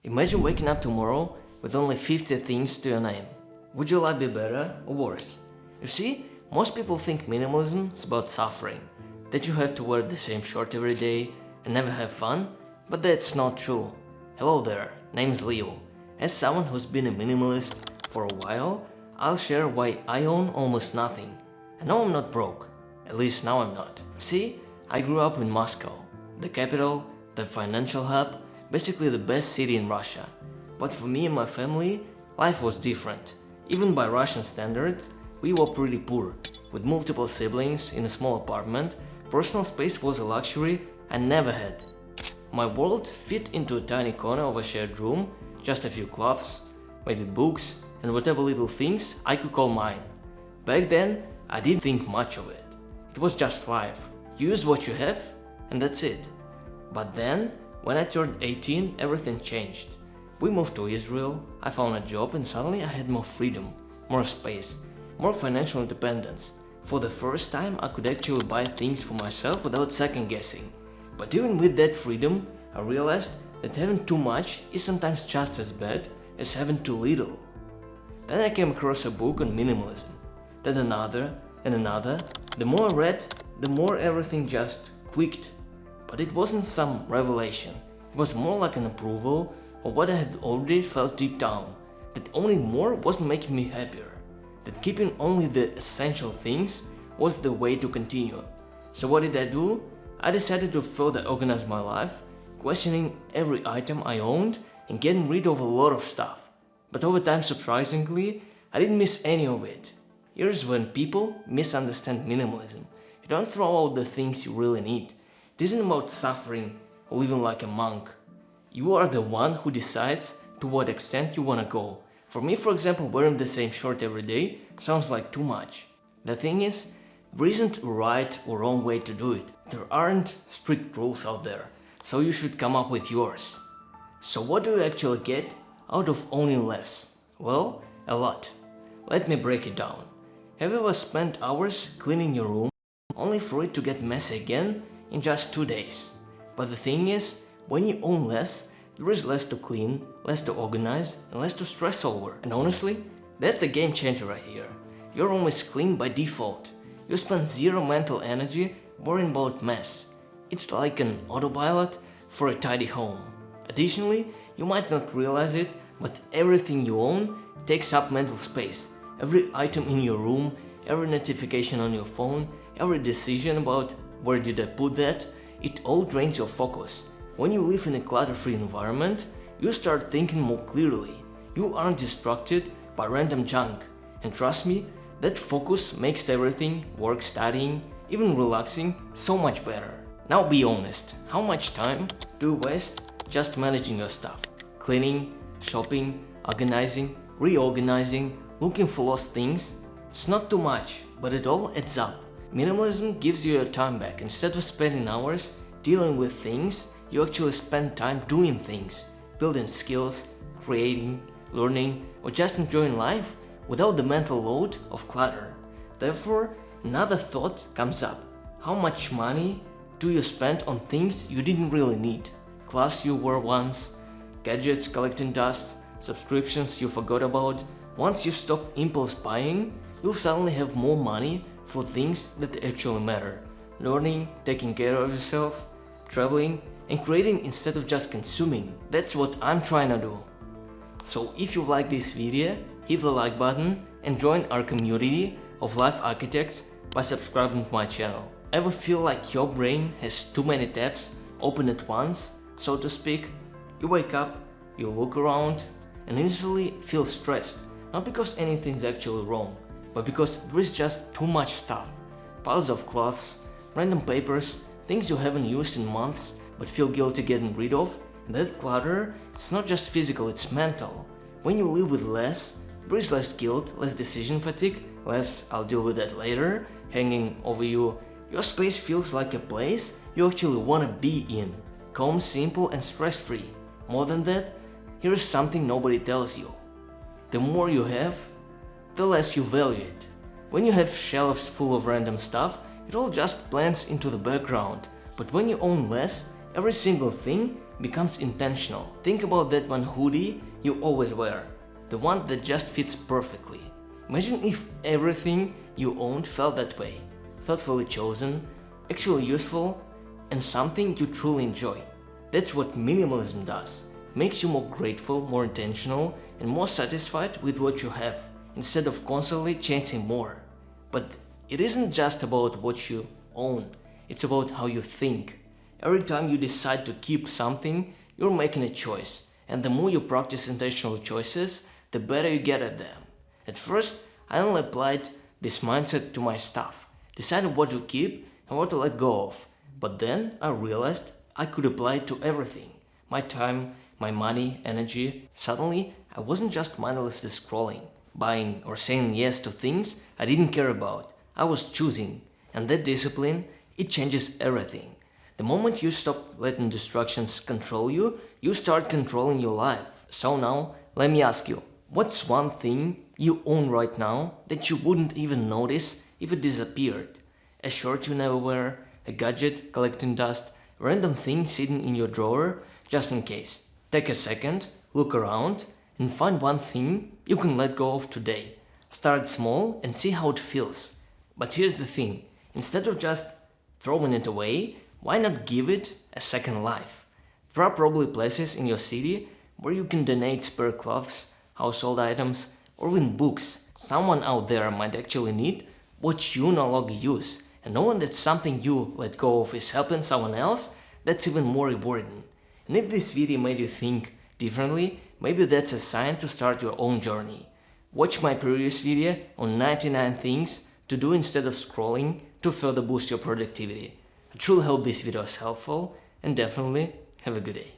Imagine waking up tomorrow with only 50 things to your name. Would your life be better or worse? You see, most people think minimalism is about suffering, that you have to wear the same shirt every day and never have fun, but that's not true. Hello there, name's Leo. As someone who's been a minimalist for a while, I'll share why I own almost nothing. I know I'm not broke, at least now I'm not. See, I grew up in Moscow, the capital, the financial hub, basically the best city in Russia. But for me and my family, life was different. Even by Russian standards, we were pretty poor. With multiple siblings in a small apartment, personal space was a luxury I never had. My world fit into a tiny corner of a shared room, just a few clothes, maybe books, and whatever little things I could call mine. Back then, I didn't think much of it. It was just life. You use what you have, and that's it. But then, when I turned 18, everything changed. We moved to Israel, I found a job, and suddenly I had more freedom, more space, more financial independence. For the first time, I could actually buy things for myself without second guessing. But even with that freedom, I realized that having too much is sometimes just as bad as having too little. Then I came across a book on minimalism, then another and another. The more I read, the more everything just clicked. But it wasn't some revelation, it was more like an approval of what I had already felt deep down, that owning more wasn't making me happier, that keeping only the essential things was the way to continue. So what did I do? I decided to further organize my life, questioning every item I owned and getting rid of a lot of stuff. But over time, surprisingly, I didn't miss any of it. Here's when people misunderstand minimalism. You don't throw out the things you really need. It isn't about suffering or living like a monk. You are the one who decides to what extent you want to go. For me, for example, wearing the same shirt every day sounds like too much. The thing is, there isn't a right or wrong way to do it. There aren't strict rules out there, so you should come up with yours. So what do you actually get out of owning less? Well, a lot. Let me break it down. Have you ever spent hours cleaning your room only for it to get messy again in just 2 days? But the thing is, when you own less, there is less to clean, less to organize, and less to stress over. And honestly, that's a game changer right here. Your room is clean by default. You spend zero mental energy worrying about mess. It's like an autopilot for a tidy home. Additionally, you might not realize it, but everything you own takes up mental space. Every item in your room, every notification on your phone, every decision about where did I put that, it all drains your focus. When you live in a clutter-free environment, you start thinking more clearly. You aren't distracted by random junk. And trust me, that focus makes everything, work, studying, even relaxing, so much better. Now be honest, how much time do you waste just managing your stuff? Cleaning, shopping, organizing, reorganizing, looking for lost things? It's not too much, but it all adds up. Minimalism gives you your time back. Instead of spending hours dealing with things, you actually spend time doing things, building skills, creating, learning, or just enjoying life without the mental load of clutter. Therefore, another thought comes up. How much money do you spend on things you didn't really need? Clothes you wore once, gadgets collecting dust, subscriptions you forgot about. Once you stop impulse buying, you'll suddenly have more money for things that actually matter. Learning, taking care of yourself, traveling, and creating instead of just consuming. That's what I'm trying to do. So if you like this video, hit the like button and join our community of life architects by subscribing to my channel. Ever feel like your brain has too many tabs open at once, so to speak? You wake up, you look around, and instantly feel stressed. Not because anything's actually wrong, but because there is just too much stuff. Piles of clothes, random papers, things you haven't used in months but feel guilty getting rid of. And that clutter, it's not just physical, it's mental. When you live with less, there is less guilt, less decision fatigue, less "I'll deal with that later" hanging over you. Your space feels like a place you actually want to be in. Calm, simple, and stress-free. More than that, here is something nobody tells you. The more you have, the less you value it. When you have shelves full of random stuff, it all just blends into the background. But when you own less, every single thing becomes intentional. Think about that one hoodie you always wear, the one that just fits perfectly. Imagine if everything you owned felt that way, thoughtfully chosen, actually useful, and something you truly enjoy. That's what minimalism does. It makes you more grateful, more intentional, and more satisfied with what you have, instead of constantly chasing more. But it isn't just about what you own, it's about how you think. Every time you decide to keep something, you're making a choice, and the more you practice intentional choices, the better you get at them. At first, I only applied this mindset to my stuff, decided what to keep and what to let go of. But then I realized I could apply it to everything. My time, my money, energy. Suddenly, I wasn't just mindlessly scrolling, buying or saying yes to things I didn't care about. I was choosing, and that discipline, it changes everything. The moment you stop letting distractions control you, you start controlling your life. So now, let me ask you, what's one thing you own right now that you wouldn't even notice if it disappeared? A shirt you never wear, a gadget collecting dust, a random thing sitting in your drawer just in case. Take a second, look around, and find one thing you can let go of today. Start small and see how it feels. But here's the thing, instead of just throwing it away, why not give it a second life? There are probably places in your city where you can donate spare clothes, household items, or even books. Someone out there might actually need what you no longer use. And knowing that something you let go of is helping someone else, that's even more rewarding. And if this video made you think differently, maybe that's a sign to start your own journey. Watch my previous video on 99 things to do instead of scrolling to further boost your productivity. I truly hope this video was helpful, and definitely have a good day.